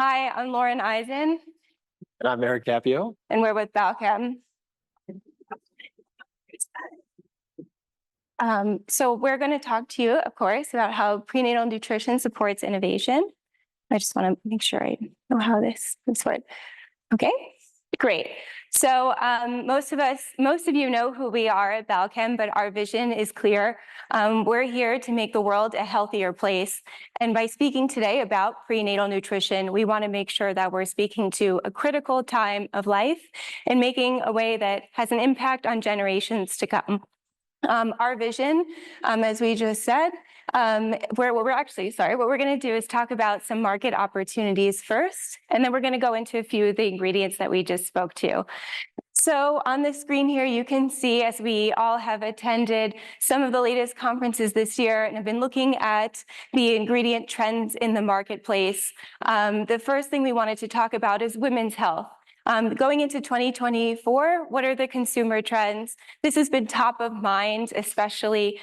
Hi, I'm Lauren Eisen, And I'm Eric Ciappio. and we're with Balchem. So we're going to talk to you, of course, about how prenatal nutrition supports innovation. I just want to make sure I know how this works. Okay, great. So most of you know who we are at Balchem, but our vision is clear. We're here to make the world a healthier place. And by speaking today about prenatal nutrition, we want to make sure that we're speaking to a critical time of life and making a way that has an impact on generations to come. Our vision, as we just said, what we're going to do is talk about some market opportunities first, and then we're going to go into a few of the ingredients that we just spoke to. So on the screen here, you can see, as we all have attended some of the latest conferences this year and have been looking at the ingredient trends in the marketplace, the first thing we wanted to talk about is women's health. Going into 2024, what are the consumer trends? This has been top of mind, especially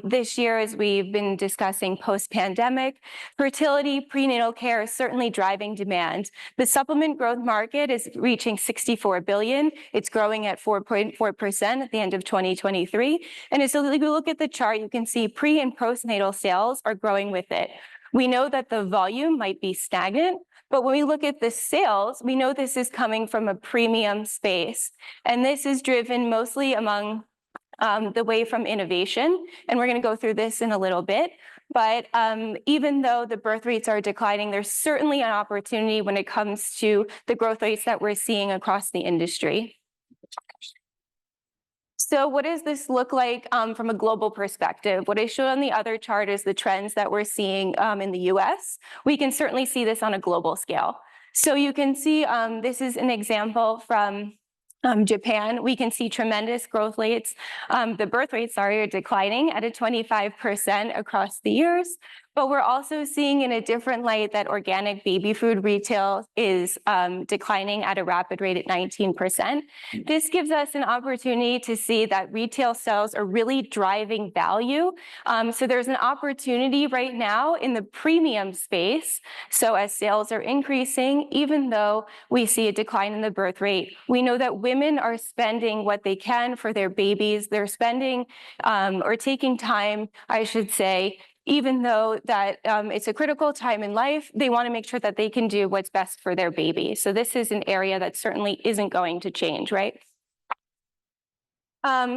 this year as we've been discussing post-pandemic. Fertility, prenatal care is certainly driving demand. The supplement growth market is reaching $64 billion. It's growing at 4.4% at the end of 2023. And as you look at the chart, you can see pre and postnatal sales are growing with it. We know that the volume might be stagnant, but when we look at the sales, we know this is coming from a premium space. And this is driven mostly among the way from innovation. And we're going to go through this in a little bit. But even though the birth rates are declining, there's certainly an opportunity when it comes to the growth rates that we're seeing across the industry. So what does this look like from a global perspective? What I showed on the other chart is the trends that we're seeing in the US. We can certainly see this on a global scale. So you can see this is an example from Japan. We can see tremendous growth rates. The birth rates are declining at a 25% across the years. But we're also seeing in a different light that organic baby food retail is declining at a rapid rate at 19%. This gives us an opportunity to see that retail sales are really driving value. So there's an opportunity right now in the premium space. So as sales are increasing, even though we see a decline in the birth rate, we know that women are spending what they can for their babies. They're spending or taking time, I should say, even though that it's a critical time in life, they want to make sure that they can do what's best for their baby. So this is an area that certainly isn't going to change, right?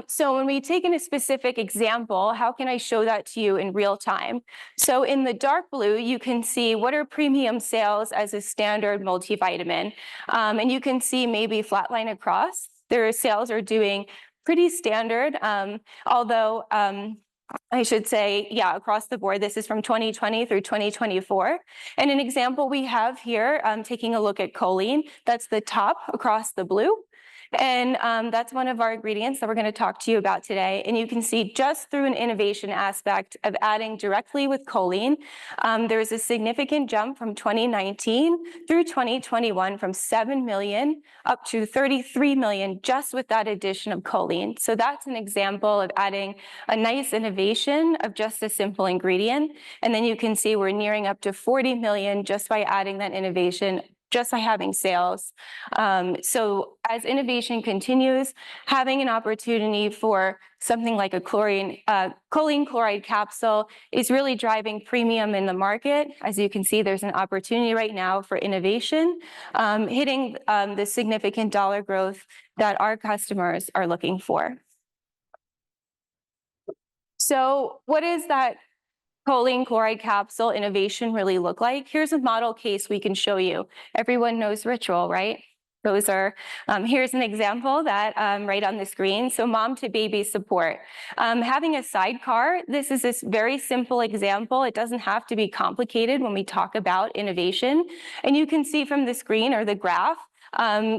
So when we take in a specific example, how can I show that to you in real time? So in the dark blue, you can see what are premium sales as a standard multivitamin. And you can see maybe flatline across. Their sales are doing pretty standard, although I should say, yeah, across the board. This is from 2020 through 2024. And an example we have here, taking a look at choline, that's the top across the blue. And that's one of our ingredients that we're going to talk to you about today. And you can see just through an innovation aspect of adding directly with choline, there's a significant jump from 2019 through 2021 from 7 million up to 33 million just with that addition of choline. So that's an example of adding a nice innovation of just a simple ingredient. And then you can see we're nearing up to 40 million just by adding that innovation, just by having sales. So as innovation continues, having an opportunity for something like a choline chloride capsule is really driving premium in the market. As you can see, there's an opportunity right now for innovation, hitting the significant dollar growth that our customers are looking for. So what is that choline chloride capsule innovation really look like? Here's a model case we can show you. Everyone knows Ritual, right? Those are, here's an example that right on the screen. So mom to baby support. Having a sidecar, this is this very simple example. It doesn't have to be complicated when we talk about innovation. And you can see from the screen or the graph,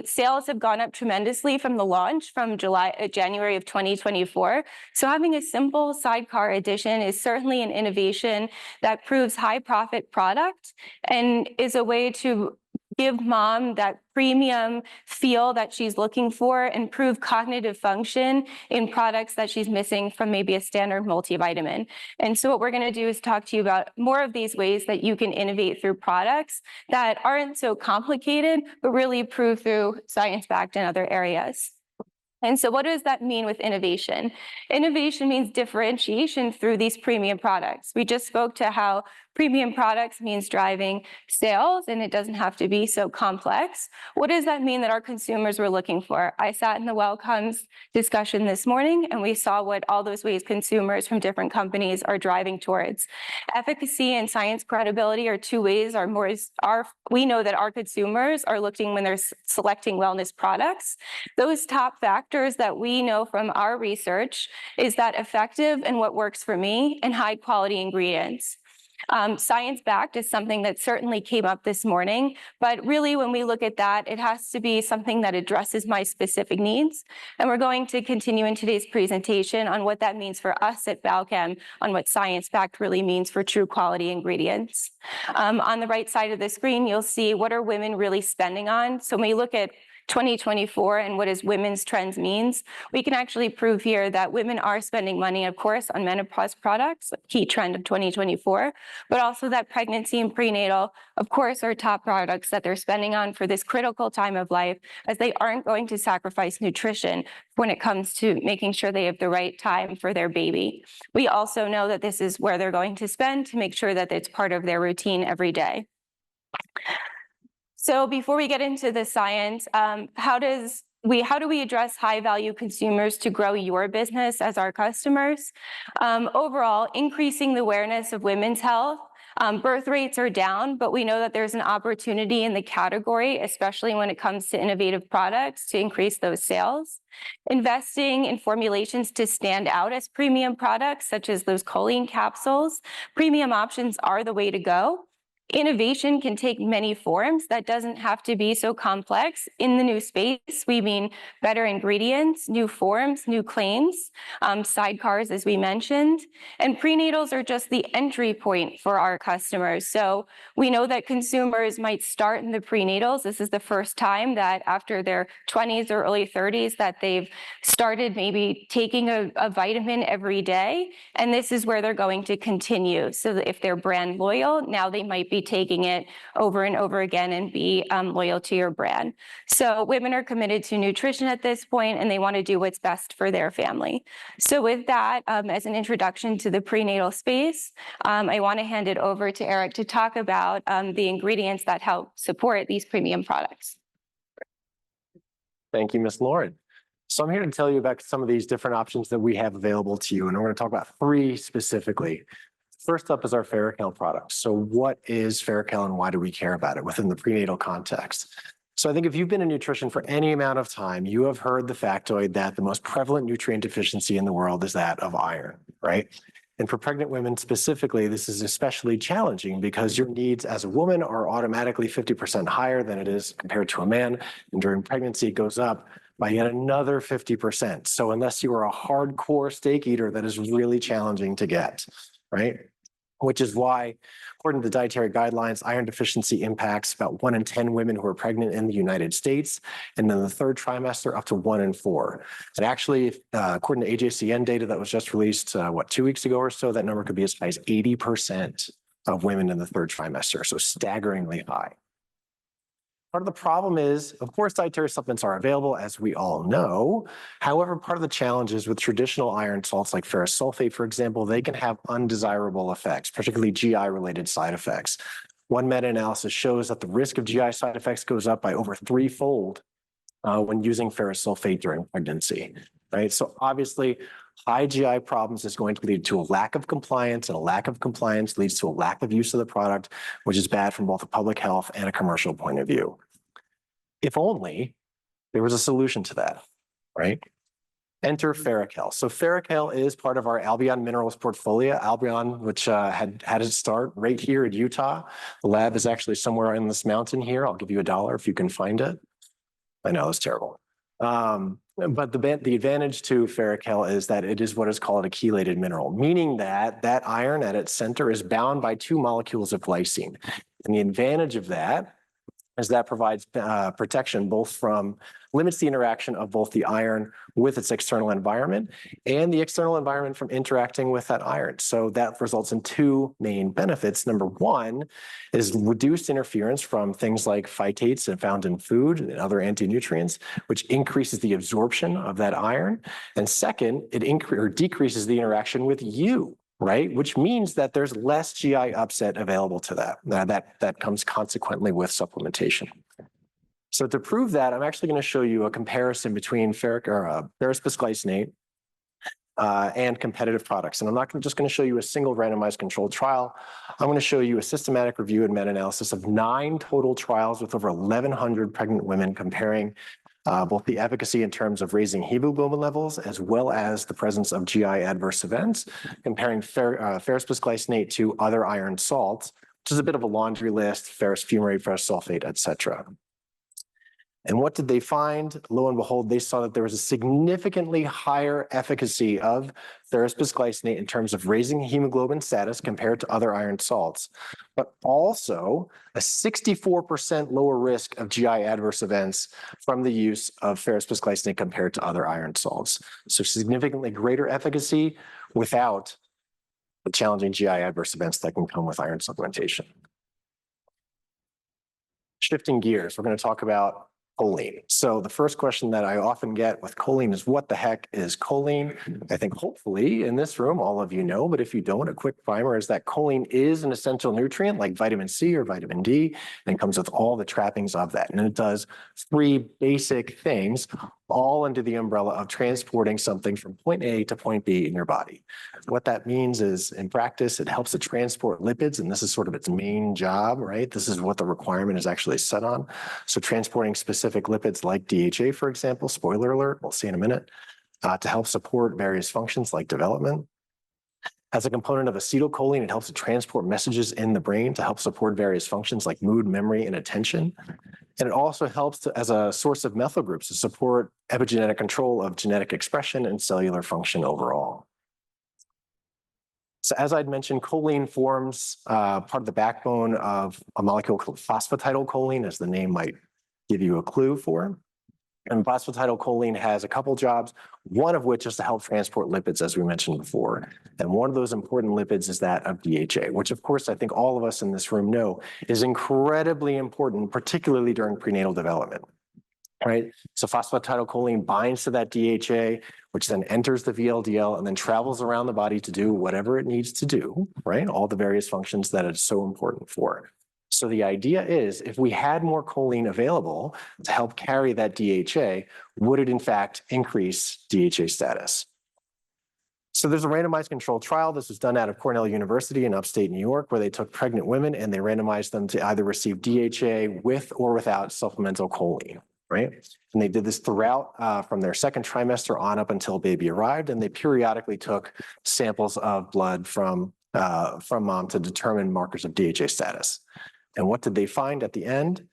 sales have gone up tremendously from the launch from January of 2024. So having a simple sidecar addition is certainly an innovation that proves high profit product and is a way to give mom that premium feel that she's looking for, improve cognitive function in products that she's missing from maybe a standard multivitamin. And so what we're going to do is talk to you about more of these ways that you can innovate through products that aren't so complicated, but really prove through science-backed in other areas. And so what does that mean with innovation? Innovation means differentiation through these premium products. We just spoke to how premium products means driving sales, and it doesn't have to be so complex. What does that mean that our consumers were looking for? I sat in the Wellcomes discussion this morning, and we saw what all those ways consumers from different companies are driving towards. Efficacy and science credibility are two ways we know that our consumers are looking when they're selecting wellness products. Those top factors that we know from our research is that effective and what works for me and high quality ingredients. Science-backed is something that certainly came up this morning, but really when we look at that, it has to be something that addresses my specific needs. And we're going to continue in today's presentation on what that means for us at Balchem, on what science-backed really means for true quality ingredients. On the right side of the screen, you'll see what are women really spending on. So when we look at 2024 and what is women's trends means, we can actually prove here that women are spending money, of course, on menopause products, a key trend of 2024, but also that pregnancy and prenatal, of course, are top products that they're spending on for this critical time of life, as they aren't going to sacrifice nutrition when it comes to making sure they have the right time for their baby. We also know that this is where they're going to spend to make sure that it's part of their routine every day. So before we get into the science, how do we address high-value consumers to grow your business as our customers? Overall, increasing the awareness of women's health. Birth rates are down, but we know that there's an opportunity in the category, especially when it comes to innovative products, to increase those sales. Investing in formulations to stand out as premium products, such as those choline capsules. Premium options are the way to go. Innovation can take many forms. That doesn't have to be so complex. In the new space, we mean better ingredients, new forms, new claims, sidecars, as we mentioned. And prenatals are just the entry point for our customers. So we know that consumers might start in the prenatals. This is the first time that after their 20s or early 30s that they've started maybe taking a vitamin every day. And this is where they're going to continue. So that if they're brand loyal, now they might be taking it over and over again and be loyal to your brand. So women are committed to nutrition at this point, and they want to do what's best for their family. So with that, as an introduction to the prenatal space, I want to hand it over to Eric to talk about the ingredients that help support these premium products. Thank you, Ms. Lauren. So I'm here to tell you about some of these different options that we have available to you, and we're going to talk about three specifically. First up is our Ferrocal product. So what is Ferrocal and why do we care about it within the prenatal context? So I think if you've been in nutrition for any amount of time, you have heard the factoid that the most prevalent nutrient deficiency in the world is that of iron, right? And for pregnant women specifically, this is especially challenging because your needs as a woman are automatically 50% higher than it is compared to a man. And during pregnancy, it goes up by yet another 50%. So unless you are a hardcore steak eater, that is really challenging to get, right? Which is why, according to the dietary guidelines, iron deficiency impacts about 1 in 10 women who are pregnant in the United States, and in the third trimester, up to 1 in 4. And actually, according to AJCN data that was just released, 2 weeks ago or so, that number could be as high as 80% of women in the third trimester, so staggeringly high. Part of the problem is, of course, dietary supplements are available, as we all know. However, part of the challenge is with traditional iron salts like ferrous sulfate, for example, they can have undesirable effects, particularly GI-related side effects. One meta-analysis shows that the risk of GI side effects goes up by over 3-fold when using ferrous sulfate during pregnancy, right? So obviously, high GI problems is going to lead to a lack of compliance, and a lack of compliance leads to a lack of use of the product, which is bad from both a public health and a commercial point of view. If only there was a solution to that, right? Enter Ferrocal. So Ferrocal is part of our Albion Minerals portfolio. Albion, which had its start right here in Utah. The lab is actually somewhere in this mountain here. I'll give you $1 if you can find it. I know, it's terrible. But the advantage to Ferrocal is that it is what is called a chelated mineral, meaning that that iron at its center is bound by 2 molecules of glycine. And the advantage of that as that provides protection both from, limits the interaction of both the iron with its external environment and the external environment from interacting with that iron. So that results in two main benefits. Number one is reduced interference from things like phytates and found in food and other anti-nutrients, which increases the absorption of that iron. And second, it decreases the interaction with you, right? Which means that there's less GI upset available to that. That comes consequently with supplementation. So to prove that, I'm actually going to show you a comparison between ferrous bisglycinate and competitive products. And I'm not just going to show you a single randomized controlled trial. I'm going to show you a systematic review and meta-analysis of 9 total trials with over 1,100 pregnant women comparing both the efficacy in terms of raising hemoglobin levels as well as the presence of GI adverse events, comparing ferrous bisglycinate to other iron salts, which is a bit of a laundry list, ferrous fumarate, ferrous sulfate, et cetera. And what did they find? Lo and behold, they saw that there was a significantly higher efficacy of ferrous bisglycinate in terms of raising hemoglobin status compared to other iron salts, but also a 64% lower risk of GI adverse events from the use of ferrous bisglycinate compared to other iron salts. So significantly greater efficacy without the challenging GI adverse events that can come with iron supplementation. Shifting gears, we're going to talk about choline. So the first question that I often get with choline is, what the heck is choline? I think hopefully in this room, all of you know, but if you don't, a quick primer is that choline is an essential nutrient like vitamin C or vitamin D, and it comes with all the trappings of that. And it does 3 basic things, all under the umbrella of transporting something from point A to point B in your body. What that means is, in practice, it helps to transport lipids, and this is sort of its main job, right? This is what the requirement is actually set on. So transporting specific lipids like DHA, for example, spoiler alert, we'll see in a minute, to help support various functions like development. As a component of acetylcholine, it helps to transport messages in the brain to help support various functions like mood, memory, and attention. And it also helps as a source of methyl groups to support epigenetic control of genetic expression and cellular function overall. So as I'd mentioned, choline forms part of the backbone of a molecule called phosphatidylcholine, as the name might give you a clue for. And phosphatidylcholine has a couple jobs, one of which is to help transport lipids, as we mentioned before. And one of those important lipids is that of DHA, which of course I think all of us in this room know is incredibly important, particularly during prenatal development, right? So phosphatidylcholine binds to that DHA, which then enters the VLDL and then travels around the body to do whatever it needs to do, right? All the various functions that it's so important for. So the idea is, if we had more choline available to help carry that DHA, would it in fact increase DHA status? So there's a randomized controlled trial. This was done out of Cornell University in upstate New York, where they took pregnant women and they randomized them to either receive DHA with or without supplemental choline, right? And they did this throughout from their second trimester on up until baby arrived, and they periodically took samples of blood from mom to determine markers of DHA status. And what did they find at the end?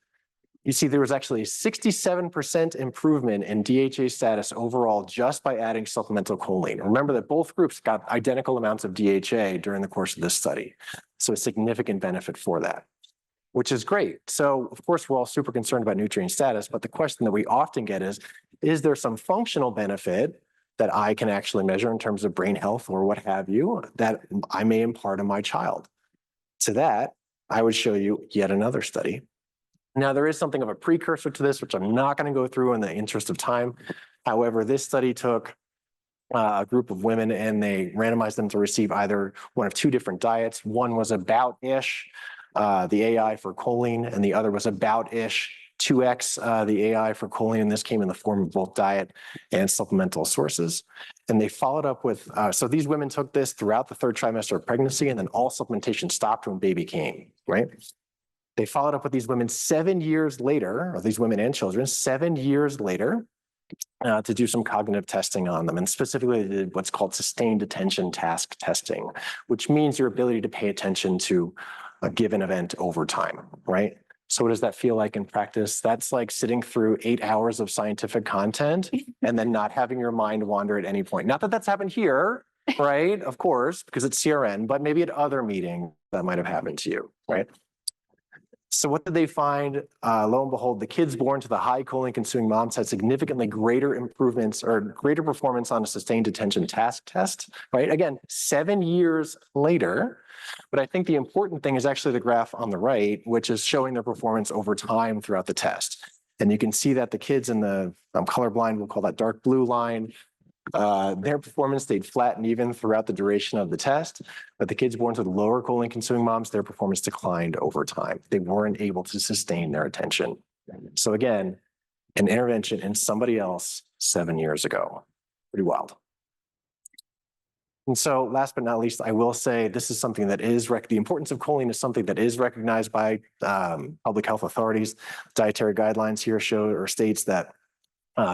You see, there was actually a 67% improvement in DHA status overall just by adding supplemental choline. Remember that both groups got identical amounts of DHA during the course of this study. So a significant benefit for that, which is great. So of course, we're all super concerned about nutrient status, but the question that we often get is there some functional benefit that I can actually measure in terms of brain health or what have you that I may impart on my child? To that, I would show you yet another study. Now, there is something of a precursor to this, which I'm not going to go through in the interest of time. However, this study took a group of women and they randomized them to receive either one of 2 different diets. One was about-ish, the AI for choline, and the other was about-ish, 2x the AI for choline, and this came in the form of both diet and supplemental sources. And they followed up with, so these women took this throughout the 3rd trimester of pregnancy, and then all supplementation stopped when baby came, right? They followed up with these women 7 years later, or these women and children, 7 years later, to do some cognitive testing on them. And specifically, they did what's called sustained attention task testing, which means your ability to pay attention to a given event over time, right? So what does that feel like in practice? That's like sitting through 8 hours of scientific content and then not having your mind wander at any point. Not that that's happened here, right? Of course, because it's CRN, but maybe at other meetings that might have happened to you, right? So what did they find? Lo and behold, the kids born to the high choline consuming moms had significantly greater improvements or greater performance on a sustained attention task test, right? Again, 7 years later. But I think the important thing is actually the graph on the right, which is showing their performance over time throughout the test. And you can see that the kids in the, I'm colorblind, we'll call that dark blue line, their performance stayed flat and even throughout the duration of the test, but the kids born to the lower choline consuming moms, their performance declined over time. They weren't able to sustain their attention. So again, an intervention in somebody else 7 years ago. Pretty wild. And so last but not least, I will say this is something that is, the importance of choline is something that is recognized by public health authorities. Dietary guidelines here show or states that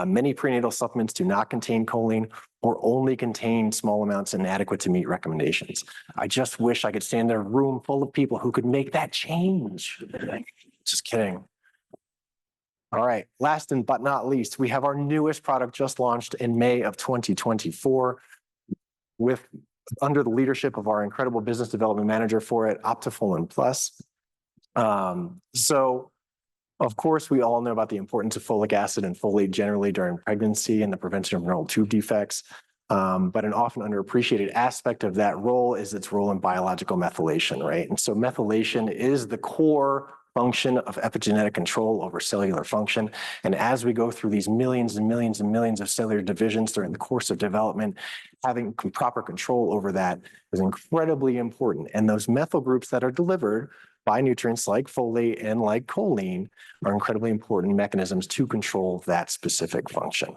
many prenatal supplements do not contain choline or only contain small amounts inadequate to meet recommendations. I just wish I could stand in a room full of people who could make that change. Just kidding. All right, last and but not least, we have our newest product just launched in May of 2024 under the leadership of our incredible business development manager for it, Optifolin Plus. So of course, we all know about the importance of folic acid and folate generally during pregnancy and the prevention of neural tube defects. But an often underappreciated aspect of that role is its role in biological methylation, right? And so methylation is the core function of epigenetic control over cellular function. And as we go through these millions and millions and millions of cellular divisions during the course of development, having proper control over that is incredibly important. And those methyl groups that are delivered by nutrients like folate and like choline are incredibly important mechanisms to control that specific function.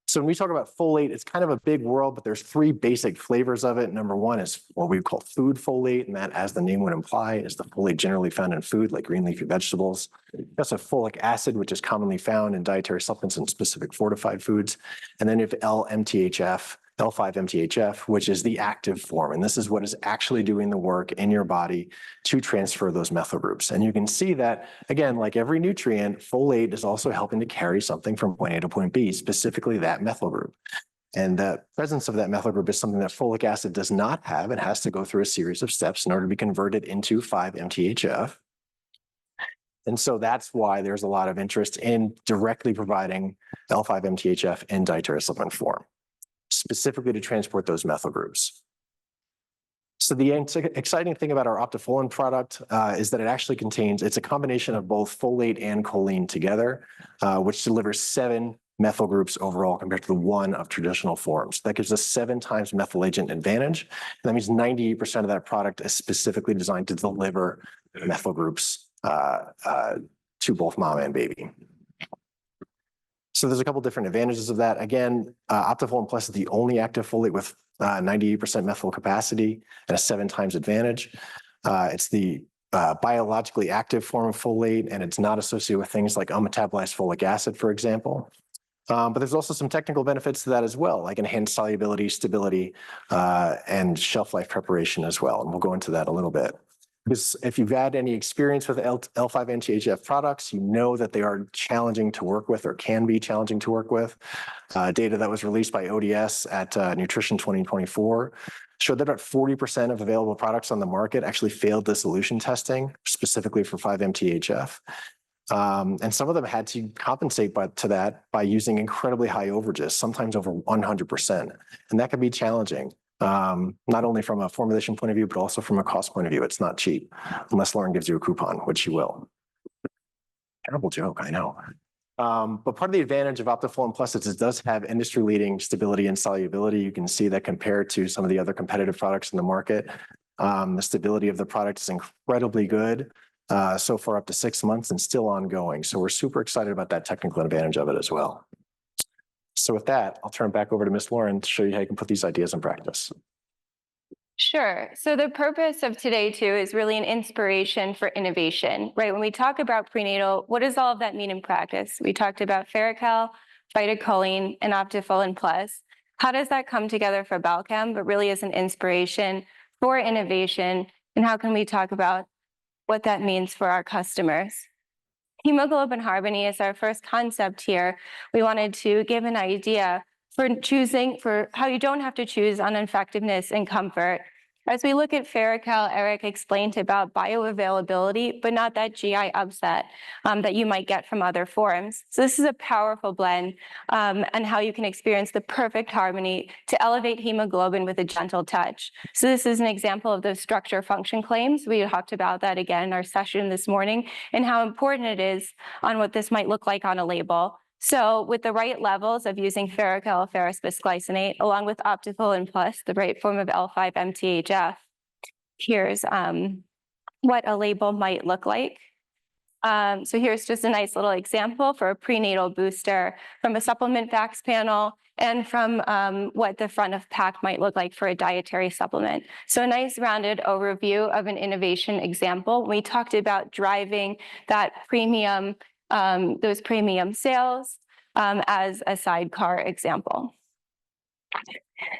So when we talk about folate, it's kind of a big world, but there's 3 basic flavors of it. Number 1 is what we call food folate, and that, as the name would imply, is the folate generally found in food like green leafy vegetables. That's a folic acid, which is commonly found in dietary supplements and specific fortified foods. And then you have L-MTHF, L5-MTHF, which is the active form. And this is what is actually doing the work in your body to transfer those methyl groups. And you can see that, again, like every nutrient, folate is also helping to carry something from point A to point B, specifically that methyl group. And the presence of that methyl group is something that folic acid does not have. It has to go through a series of steps in order to be converted into 5-MTHF. And so that's why there's a lot of interest in directly providing L5-MTHF in dietary supplement form, specifically to transport those methyl groups. So the exciting thing about our Optifolin product is that it actually contains, it's a combination of both folate and choline together, which delivers 7 methyl groups overall compared to the 1 of traditional forms. That gives us 7 times methyl agent advantage. And that means 98% of that product is specifically designed to deliver methyl groups to both mom and baby. So there's a couple different advantages of that. Again, Optifolin Plus is the only active folate with 98% methyl capacity and a 7 times advantage. It's the biologically active form of folate, and it's not associated with things like unmetabolized folic acid, for example. But there's also some technical benefits to that as well, like enhanced solubility, stability, and shelf life preparation as well. And we'll go into that a little bit. Because if you've had any experience with L5-MTHF products, you know that they are challenging to work with or can be challenging to work with. Data that was released by ODS at Nutrition 2024 showed that about 40% of available products on the market actually failed dissolution testing, specifically for 5-MTHF. And some of them had to compensate to that by using incredibly high overages, sometimes over 100%. And that can be challenging. Not only from a formulation point of view, but also from a cost point of view. It's not cheap, unless Lauren gives you a coupon, which she will. Terrible joke, I know. But part of the advantage of Optifolin Plus is it does have industry-leading stability and solubility. You can see that compared to some of the other competitive products in the market, the stability of the product is incredibly good. So far up to 6 months and still ongoing. So we're super excited about that technical advantage of it as well. So with that, I'll turn it back over to Ms. Lauren to show you how you can put these ideas in practice. Sure. So the purpose of today, too, is really an inspiration for innovation, right? When we talk about prenatal, what does all of that mean in practice? We talked about Ferrochel, Phytocholine, and Optifolin Plus. How does that come together for Balchem, but really as an inspiration for innovation? And how can we talk about what that means for our customers? Hemoglobin harmony is our first concept here. We wanted to give an idea for how you don't have to choose on effectiveness and comfort. As we look at Ferrocal, Eric explained about bioavailability, but not that GI upset that you might get from other forms. So this is a powerful blend and how you can experience the perfect harmony to elevate hemoglobin with a gentle touch. So this is an example of those structure function claims. We talked about that again in our session this morning and how important it is on what this might look like on a label. So with the right levels of using ferrocal ferrous bisglycinate, along with Optifolin Plus, the right form of L5-MTHF, here's what a label might look like. So here's just a nice little example for a prenatal booster from a supplement facts panel and from what the front of pack might look like for a dietary supplement. So a nice rounded overview of an innovation example. We talked about driving that premium those premium sales as a sidecar example.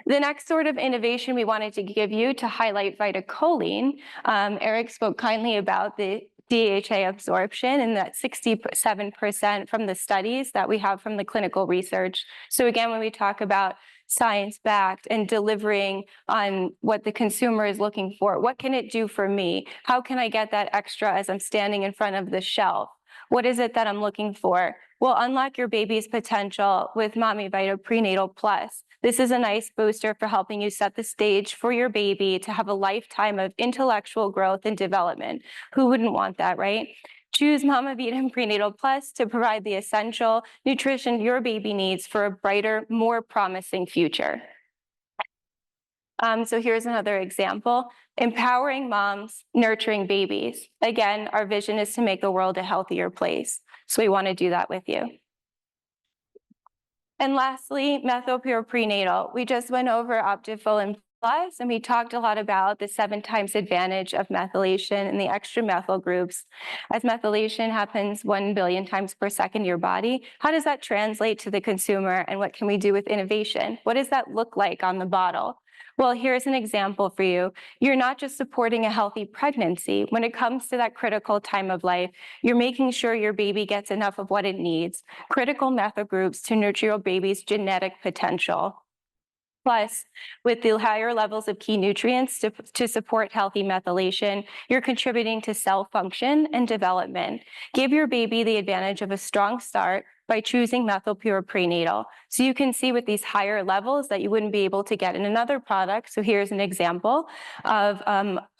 The next sort of innovation we wanted to give you to highlight VitaCholine, Eric spoke kindly about the DHA absorption and that 67% from the studies that we have from the clinical research. So again, when we talk about science-backed and delivering on what the consumer is looking for, what can it do for me? How can I get that extra as I'm standing in front of the shelf? What is it that I'm looking for? Well, unlock your baby's potential with Mommy Vita Prenatal Plus. This is a nice booster for helping you set the stage for your baby to have a lifetime of intellectual growth and development. Who wouldn't want that, right? Choose Mama Vita Prenatal Plus to provide the essential nutrition your baby needs for a brighter, more promising future. So here's another example, empowering moms, nurturing babies. Again, our vision is to make the world a healthier place. So we want to do that with you. And lastly, methylpure prenatal. We just went over Optifolin Plus, and we talked a lot about the 7 times advantage of methylation and the extra methyl groups. As methylation happens 1 billion times per second in your body, how does that translate to the consumer, and what can we do with innovation? What does that look like on the bottle? Well, here's an example for you. You're not just supporting a healthy pregnancy. When it comes to that critical time of life, you're making sure your baby gets enough of what it needs, critical methyl groups to nurture your baby's genetic potential. Plus, with the higher levels of key nutrients to support healthy methylation, you're contributing to cell function and development. Give your baby the advantage of a strong start by choosing methylpure prenatal. So you can see with these higher levels that you wouldn't be able to get in another product. So here's an example of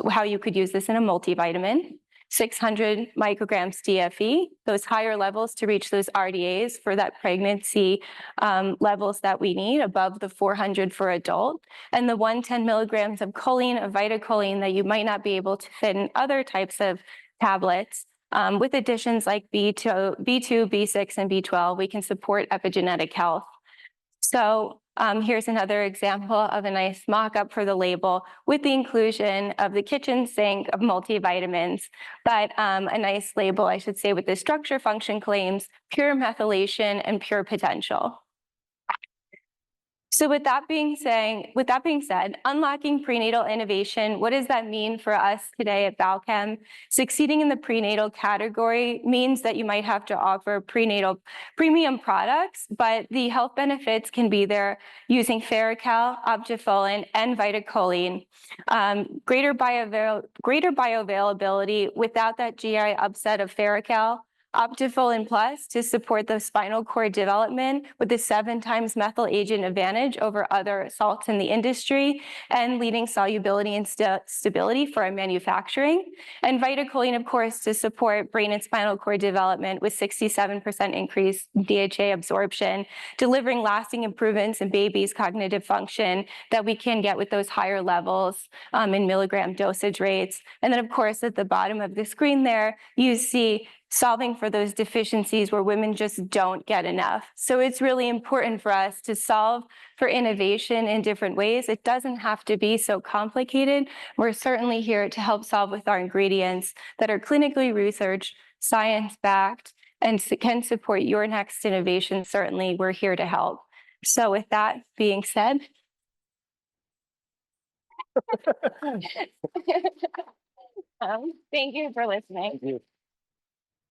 how you could use this in a multivitamin. 600 micrograms DFE, those higher levels to reach those RDAs for that pregnancy levels that we need above the 400 for adult, and the 110 milligrams of choline, of VitaCholine that you might not be able to fit in other types of tablets. With additions like B2, B6, and B12, we can support epigenetic health. So here's another example of a nice mock-up for the label with the inclusion of the kitchen sink of multivitamins, but a nice label, I should say, with the structure function claims, pure methylation and pure potential. So with that being said, unlocking prenatal innovation, what does that mean for us today at Balchem? Succeeding in the prenatal category means that you might have to offer prenatal premium products, but the health benefits can be there using Ferrocal, Optifolin, and VitaCholine. Greater bioavailability without that GI upset of Ferrocal. Optifolin Plus to support the spinal cord development with the 7 times methyl agent advantage over other salts in the industry, and leading solubility and stability for our manufacturing. And VitaCholine, of course, to support brain and spinal cord development with 67% increase DHA absorption, delivering lasting improvements in babies' cognitive function that we can get with those higher levels in milligram dosage rates. And then, of course, at the bottom of the screen there, you see solving for those deficiencies where women just don't get enough. So it's really important for us to solve for innovation in different ways. It doesn't have to be so complicated. We're certainly here to help solve with our ingredients that are clinically researched, science-backed, and can support your next innovation. Certainly, we're here to help. So with that being said, thank you for listening. Thank you.